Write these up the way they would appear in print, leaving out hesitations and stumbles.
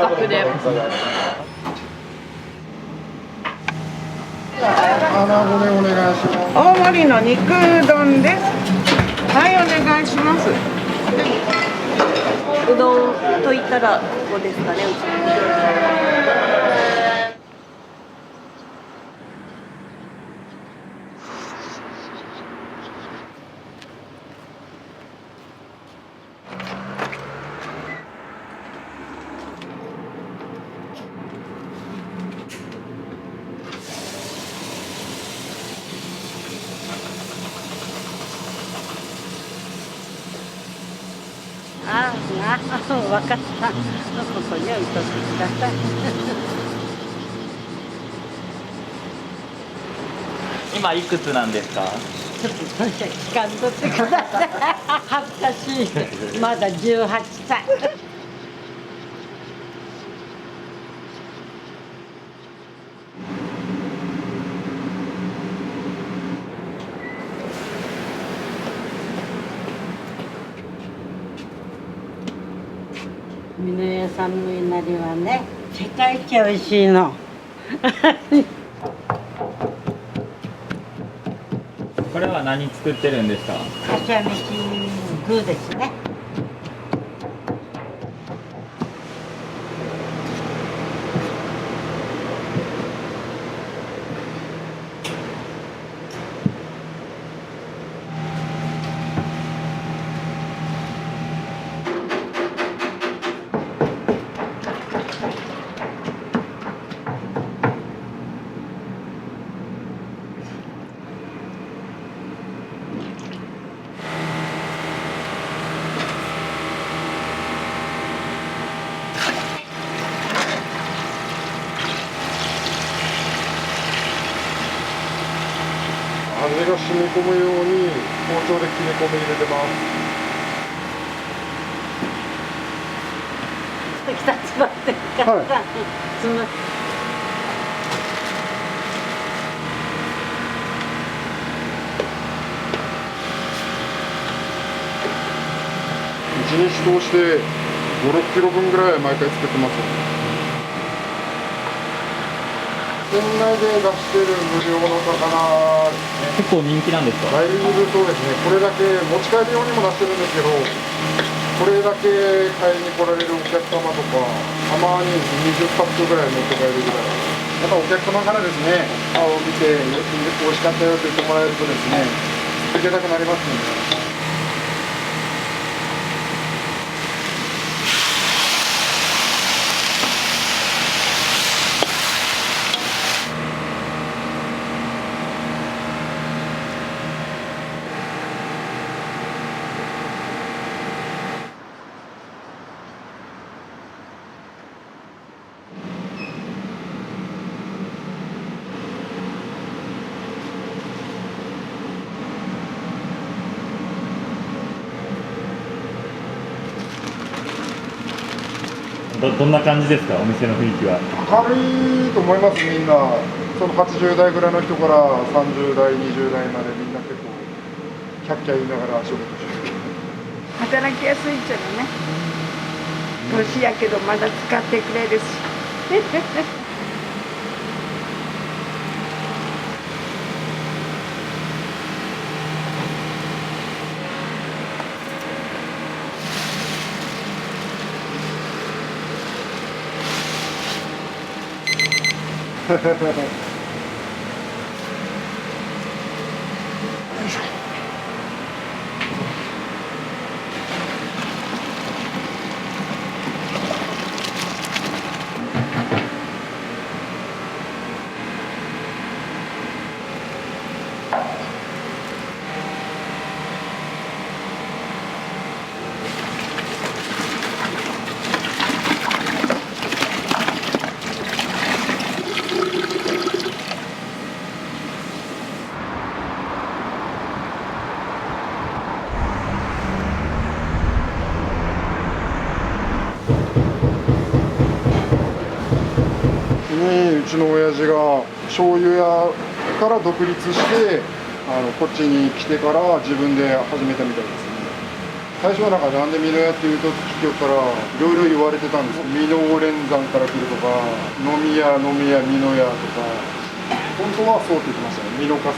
サクで。穴子でお願いします。大盛りの肉丼です。はい、お願いします。うどんといったらここですかね、うち。わかった。ここに置いとってください。今いくつなんですか？ちょっと聞かんとってください。恥ずかしい。まだ18歳。美濃屋さんのいなりはね、世界一美味しいの。これは何作ってるんですか？かしわ飯具ですね。味が染み込むように包丁で切り込み入れてます。来たちばってるから、はいすみません。一日通して5、6キロ分ぐらい毎回作ってます。店内で出してる無料の魚ですね。結構人気なんですか？だいぶそうですね。これだけ持ち帰り用にも出してるんですけど、これだけ買いに来られるお客様とか、たまに20パックぐらい持って帰るぐらい。やっぱお客様からですね、顔を見て美味しかったよって言ってもらえるとですね、続けたくなりますね。どんな感じですか？お店の雰囲気は。明るいと思います、みんな。その80代ぐらいの人から30代、20代までみんな結構キャッキャ言いながら仕事してる。働きやすいっちゃうね。年やけどまだ使ってくれるし。うちの親父が醤油屋から独立してこっちに来てから自分で始めたみたいですね。最初はなんかなんで美濃屋っていうと聞きよったらいろいろ言われてたんですよ。美濃連山から来るとか、飲み屋美濃屋とか、本当はそうって言ってましたね。美濃笠。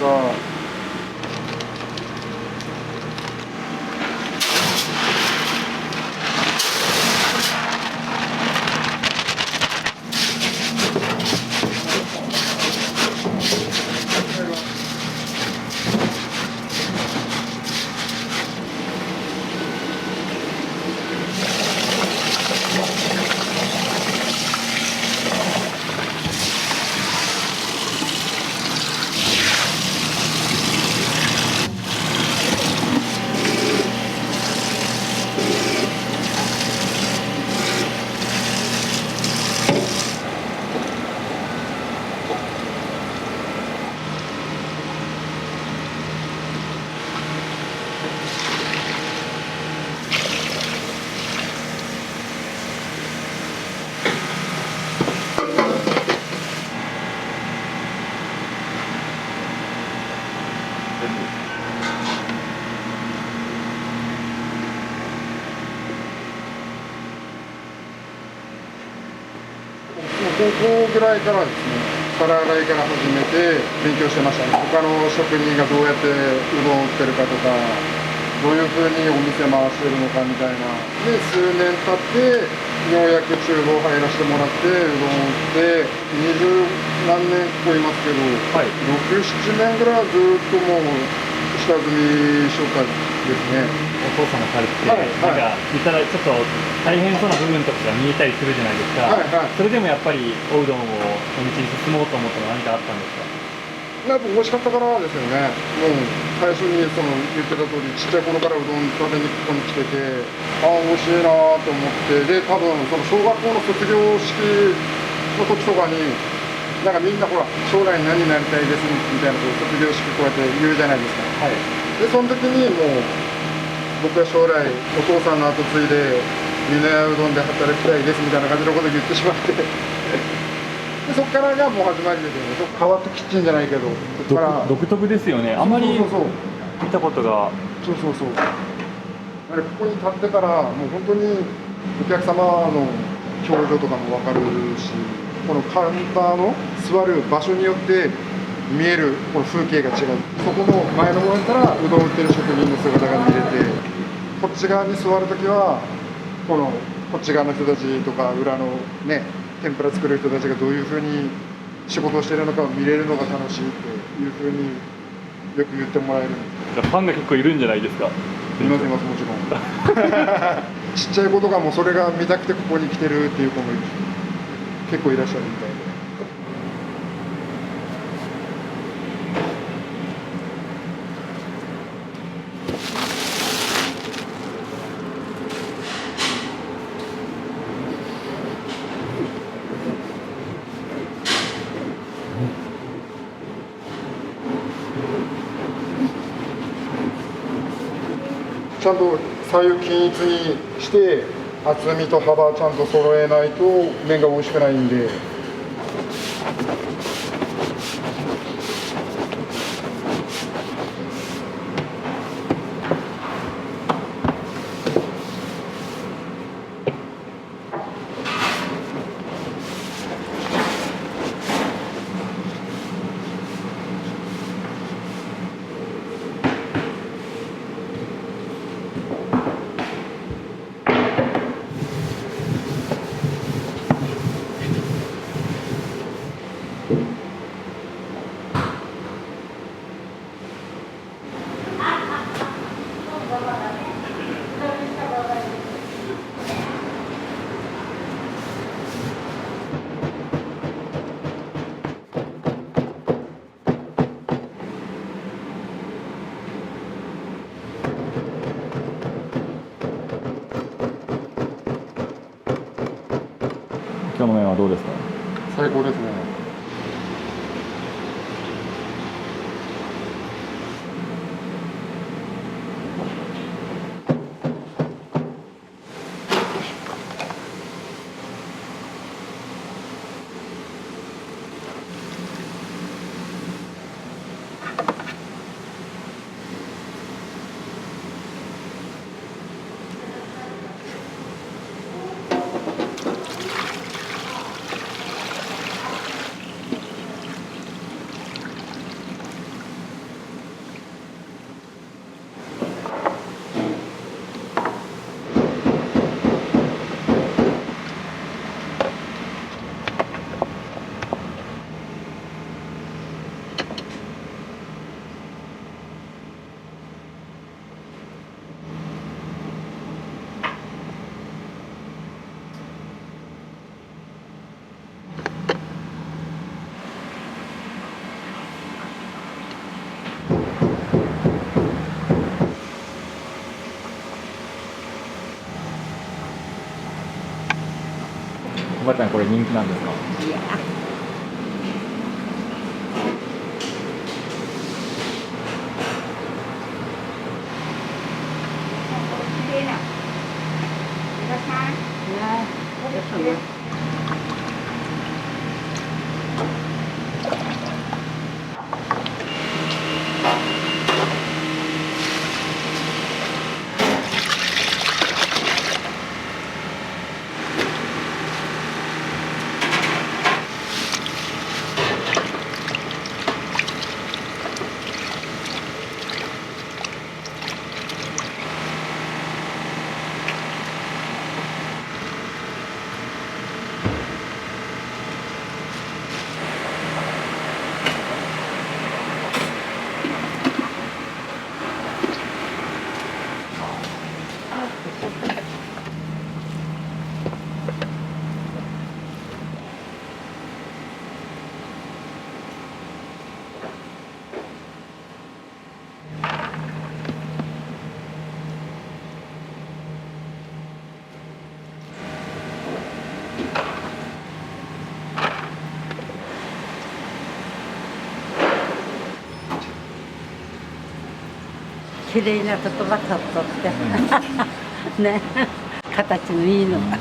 高校ぐらいからですね、皿洗いから始めて勉強してましたね。他の職人がどうやってうどんを売ってるかとか、どういうふうにお店回してるのかみたいな。で、数年経って、ようやく厨房入らせてもらって、うどんを売って、20何年超えますけど、はい、6、7年ぐらいはずっともう下積み紹介ですね。お父さんがされてて、はいはいなんか言ったらちょっと大変そうな部分とかが見えたりするじゃないですか、はいはい、それでもやっぱりおうどんをお道に進もうと思ったのは何かあったんですか？やっぱ美味しかったからですよね。もう最初にその言ってた通り、ちっちゃい頃からうどん食べにここに来てて、ああ美味しいなと思って、で多分その小学校の卒業式の時とかになんかみんなほら将来何になりたいですみたいなことを卒業式こうやって言うじゃないですか。はい、でその時にもう僕は将来お父さんの後継いで美濃屋うどんで働きたいですみたいな感じのことを言ってしまってでそこからがもう始まりですよね。変わったキッチンじゃないけど、そこから独特ですよね。あまりそうそうそう見たことが。そうそうそう。あれここに立ってたらもう本当にお客様の表情とかも分かるし、このカウンターの座る場所によって見えるこの風景が違う。そこの前の方にいたらうどん売ってる職人の姿が見れて、こっち側に座るときはこっち側の人たちとか裏のね天ぷら作る人たちがどういうふうに仕事をしているのかを見れるのが楽しいっていうふうによく言ってもらえるんです。じゃあファンが結構いるんじゃないですか？いますいます、もちろんちっちゃい子とかもそれが見たくてここに来てるっていう子も結構いらっしゃるみたいで。ちゃんと左右均一にして厚みと幅ちゃんと揃えないと麺が美味しくないんで。今日の麺はどうですか？最高ですね。にこれ人気なんですか？いや綺麗な。皆さん、ねこれその綺麗なとこば撮っとってね形のいいのが。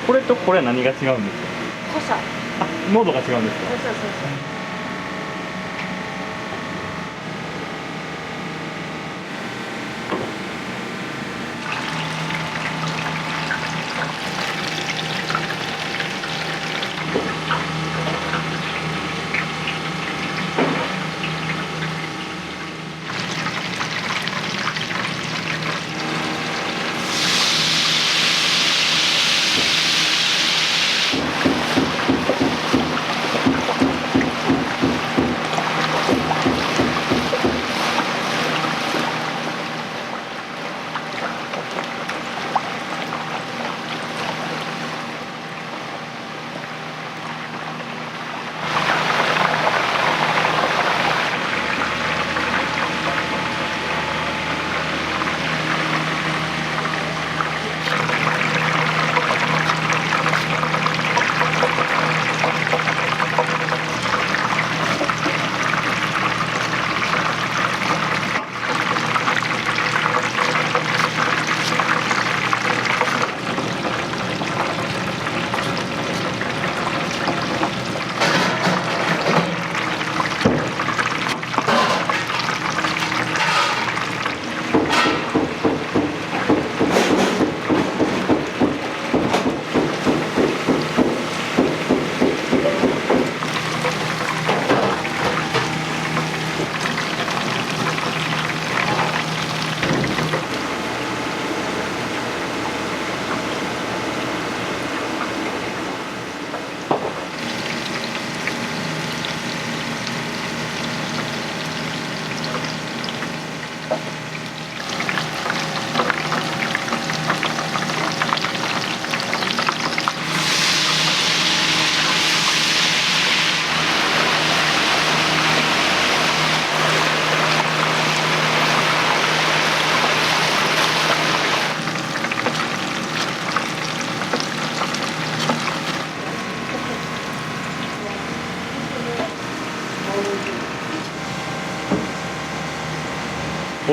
これとこれは何が違うんですか？濃さ。あ、濃度が違うんですか？そうそうそう。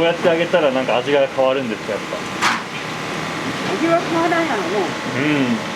うやって揚げたらなんか味が変わるんですか、やっぱ。味は変わらんやろね。うん。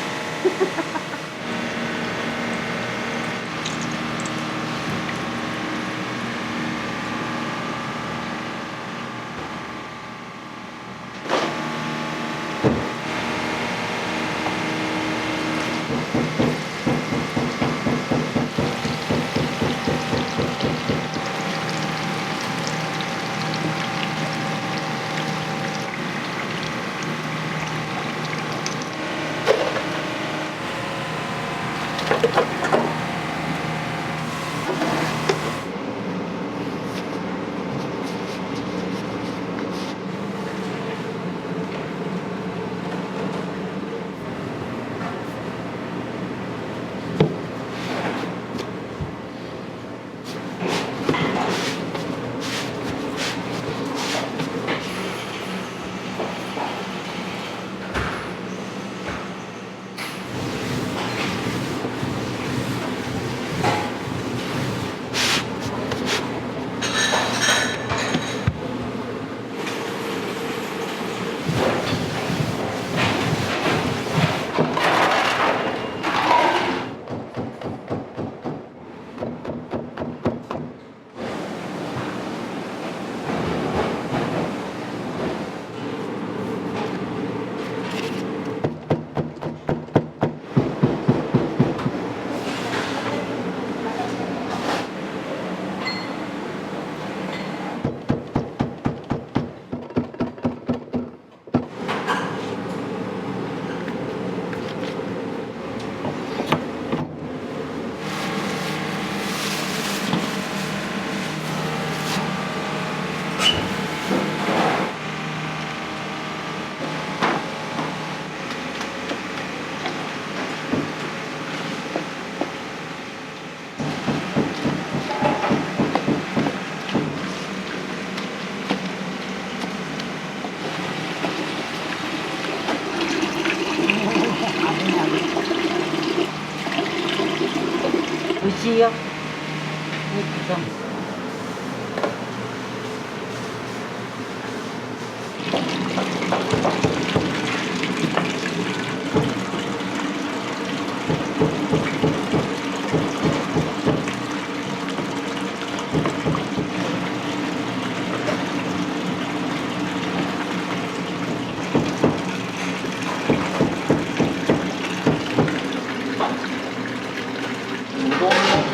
美味しいよ。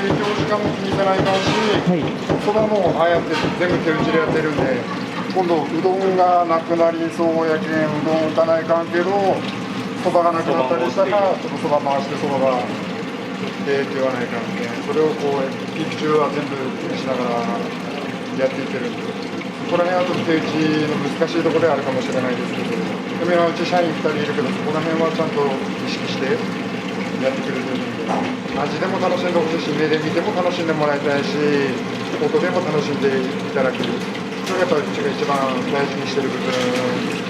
提供時間も気にせないかんし、そばもああやって全部手打ちでやってるんで、今度うどんがなくなりそうやけん、うどん打たないかんけど、そばがなくなったりしたら、ちょっとそば回してそばが売ってって言わないかんけん、それをこう、一中は全部気にしながらやっていってるんで、そこら辺はちょっと手打ちの難しいところであるかもしれないですけど、でも今うち社員2人いるけど、そこら辺はちゃんと意識して。やってくれてるんで、味でも楽しんでほしいし、目で見ても楽しんでもらいたいし、音でも楽しんでいただける、それがやっぱりうちが一番大事にしてる部分。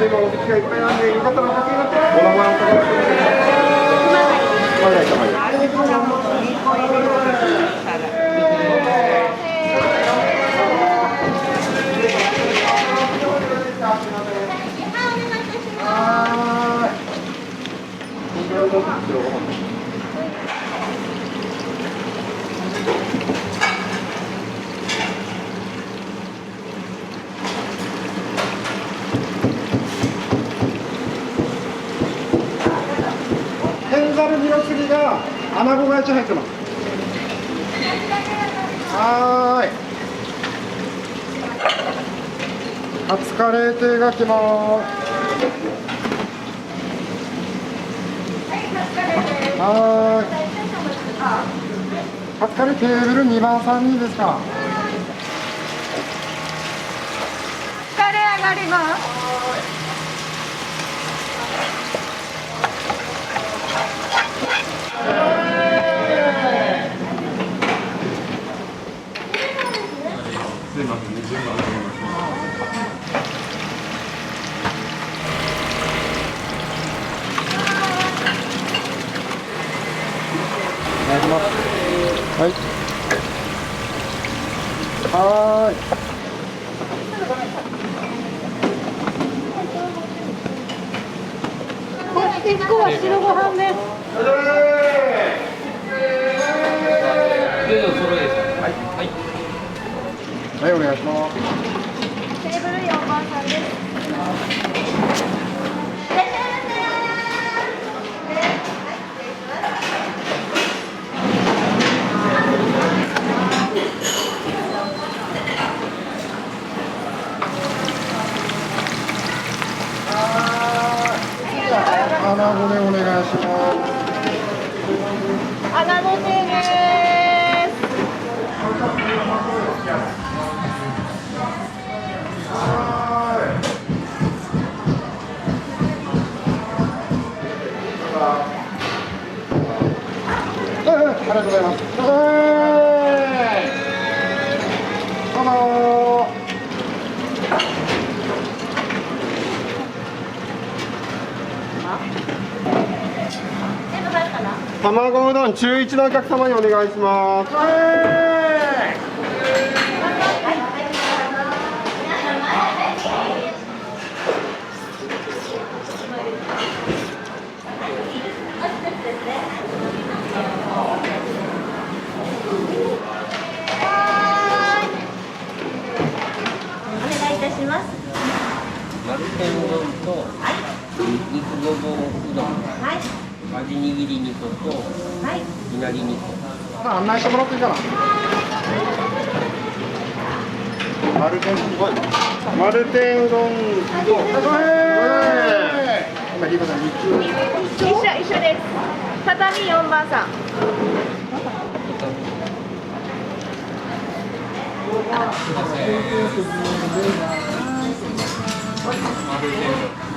で今お口がいっぱいなんで、よかったらおかけになってお名前を伺ってもいいですか？まだいたまだ。天ざるみの次が穴子が1入ってます。はーい。カツカレー亭が来ます。はーい。カツカレーテーブル2番3人ですか。カレー上がります。すいませんね、順番お願いします。お願いします。はい。はーい。1個は白ご飯です。はい、お願いします。テーブル4番さんです。穴子でお願いします。穴子亭です。ありがとうございます。どうも。卵うどん中1のお客様にお願いします。丸天うどんと肉ごぼううどん、味握り肉といなり肉。案内してもらっていいかな。丸天うどんと今リコさん一緒です。畳4番さん。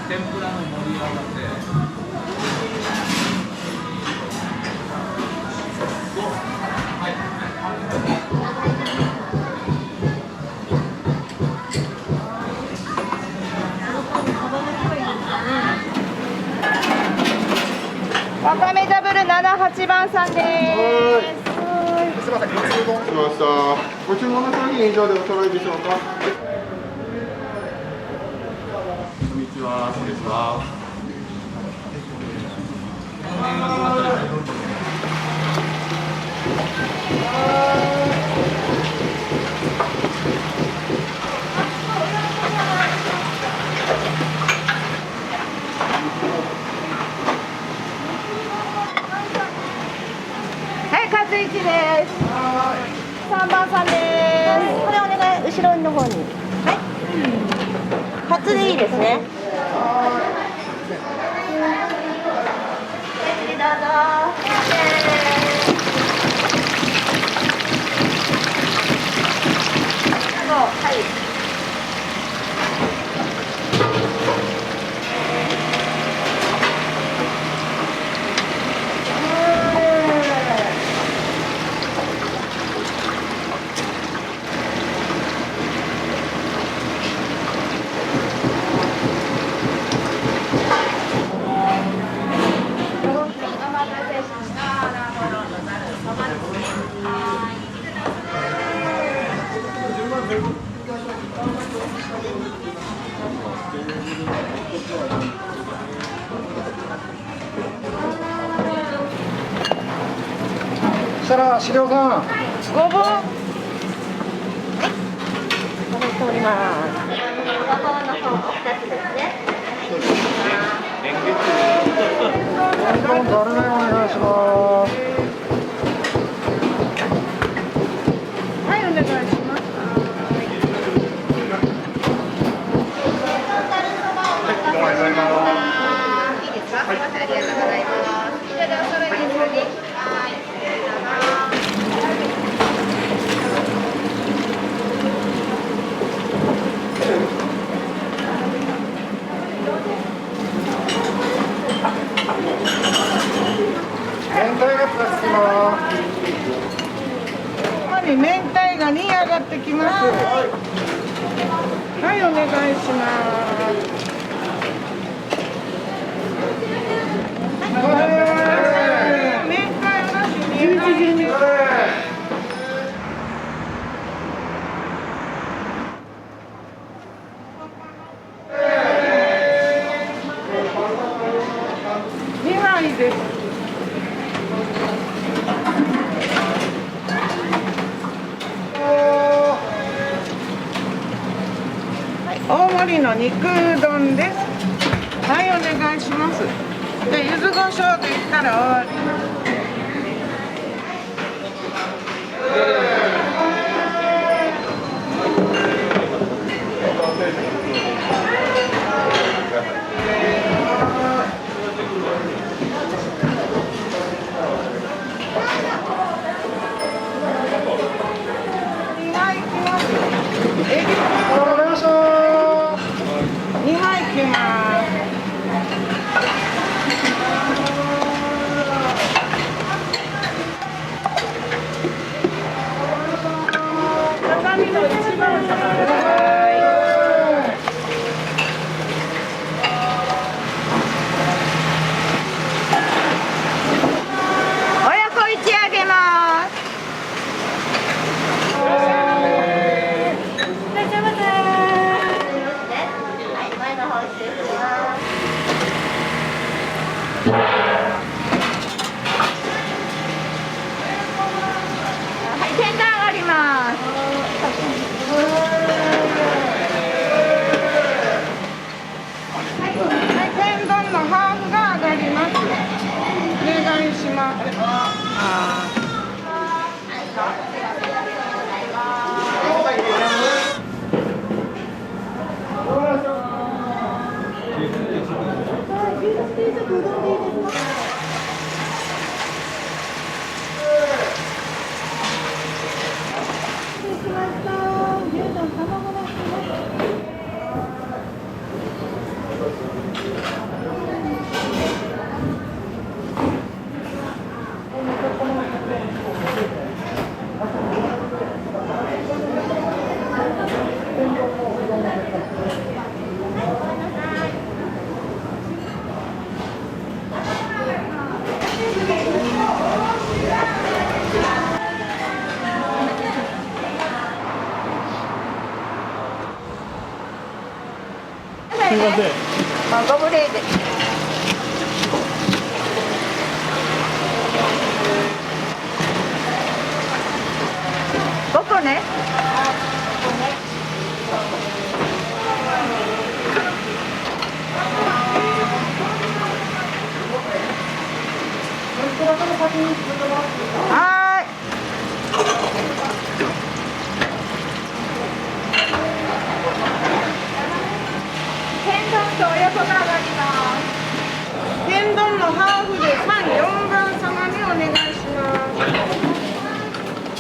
天ぷらの盛り合わせ。わかめダブル7、8番さんです。すみません、ご注文しました。ご注文の商品以上でお揃いでしょうか。こんにちは、失礼します。はい、カツ1です。3番さんです。これお願い、後ろの方に。はい。カツでいいですね。どうぞ。はい。したら資料さん。ごぼう。はい。お待ちしております。ごぼうの方お二つですね。どんどんざる麺お願いします。はい、お願いします。いいですか？すみません、ありがとうございます。それではお揃いですので。はい。明太がつきます。明太が2上がってきます。はい、お願いします。明太なしに2杯です。大盛りの肉うどんです。はい、お願いします。で、柚子胡椒できたら終わり。2杯いきます。畳の一番下。親子一上げます。いらっしゃいませ。はい、前の方失礼します。はい、天段上がります。はい、天丼のハーフが上がります。お願いします。すみません。ご無礼で。5個ね。はーい。天丼と親子が上がります。天丼のハーフで4番様にお願いします。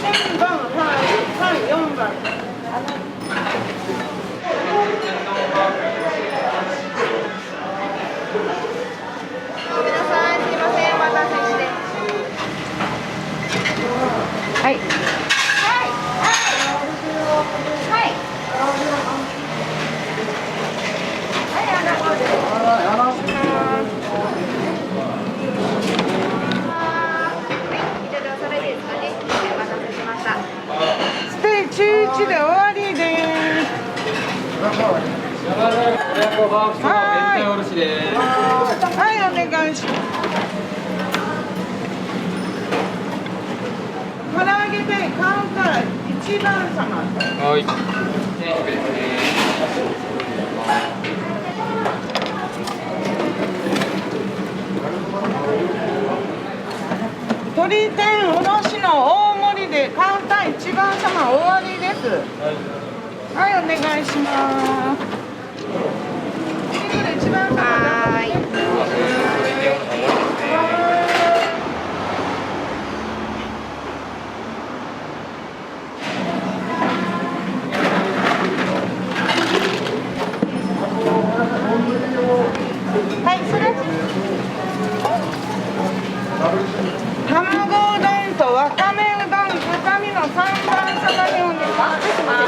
天丼ハーフ4番。ごめんなさい、すいません、お待たせして。はい。はい。はい。はい。ありがとうございます。以上でおそろいですかね。お待たせしました。ステージ1で終わりです。はい、はい、お願いします。一番様。はい。鶏天おろしの大盛りでカウンター一番様終わりです。はい、お願いします。一番様。はい。はい、それ。卵うどんとわかめうどん、畳の3番様にお願いします。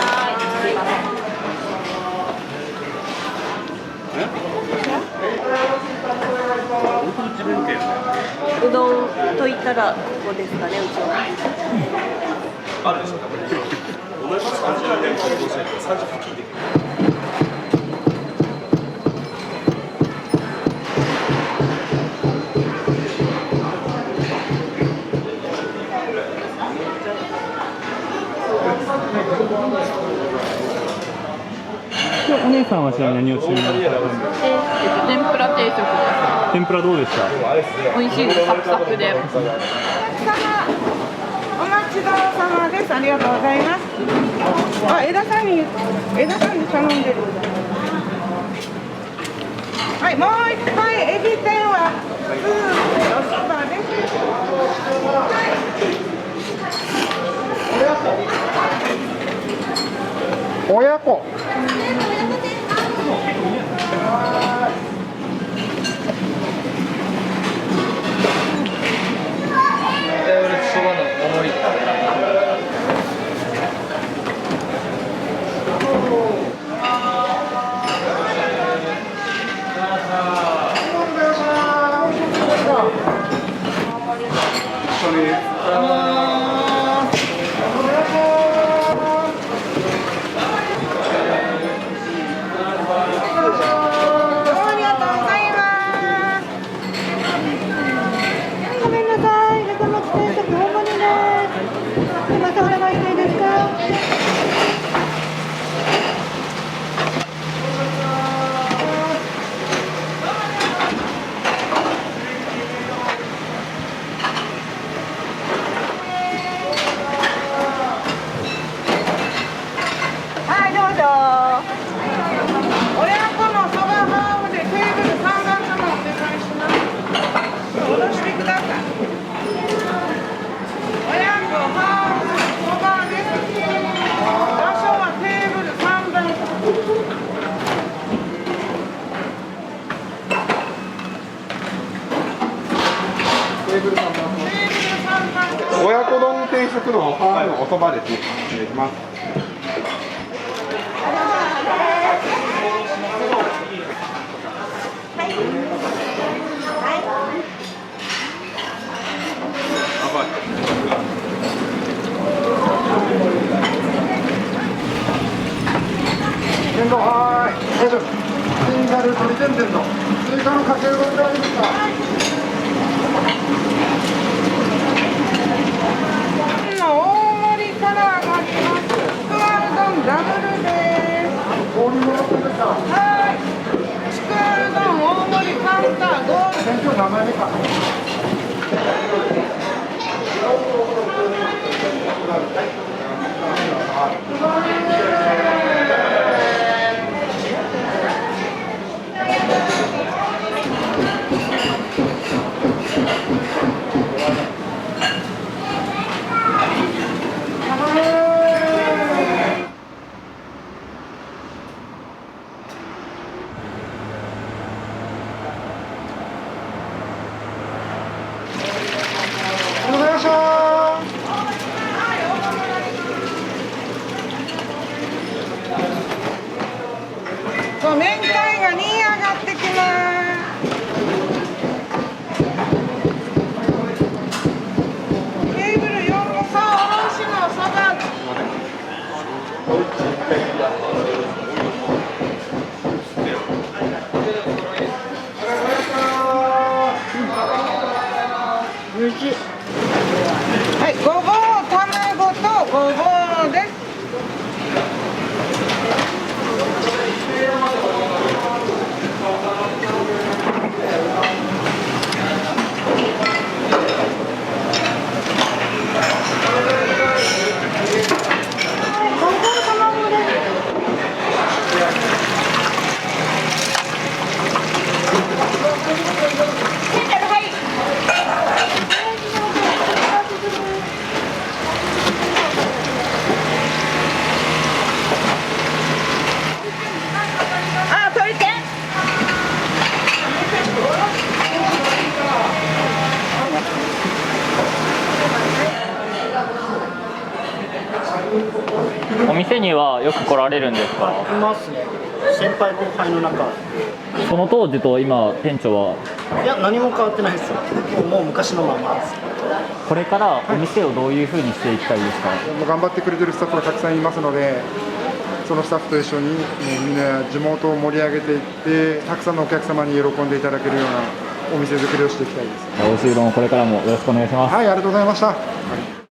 うどんと言ったらここですかね、うちは。今日お姉さんはちなみに何を注文されたんですか？天ぷら定食で天ぷらどうでした？す。美味しいです。サクサクで。お待ちどうさまです。ありがとうございます。あ、枝さんに頼んでる。はい、もう一杯エビ天はスープでおそばです。親子。そばの大盛り。一緒に。ありがとうございます。ごめんなさい、中松定食大盛りです。またお願いしていいですか？はい、どうぞ。親子のそばハーブでテーブル3番様お願いします。おろしてください。親子ハーブそばです。場所はテーブル3番テーブル3番。テーブル3番親子丼定食のハーブのおそばですね。失礼します。天丼はーい。大丈夫。天ざる鶏天天丼。追加のかけうどん大丈夫ですか？の大盛りから上がります。ちくわうどんダブルです。氷もらっていいですか？はい。ちくわうどん大盛りカウンターゴール。店長名前目か。お願いします。そう、明太が煮上がってきます。テーブル4のさ、おろしのそば。美味しい。はい、ごぼう、卵とごぼうです。店にはよく来られるんですか？いますね。先輩後輩の中。その当時と今店長はいや、何も変わってないですよ。もう昔のままです。これからお店をどういう風にしていきたいですか？もう頑張ってくれてるスタッフがたくさんいますので、そのスタッフと一緒にみんな地元を盛り上げていって、たくさんのお客様に喜んでいただけるようなお店作りをしていきたいです。美味しいうどんをこれからもよろしくお願いします。はい、ありがとうございました。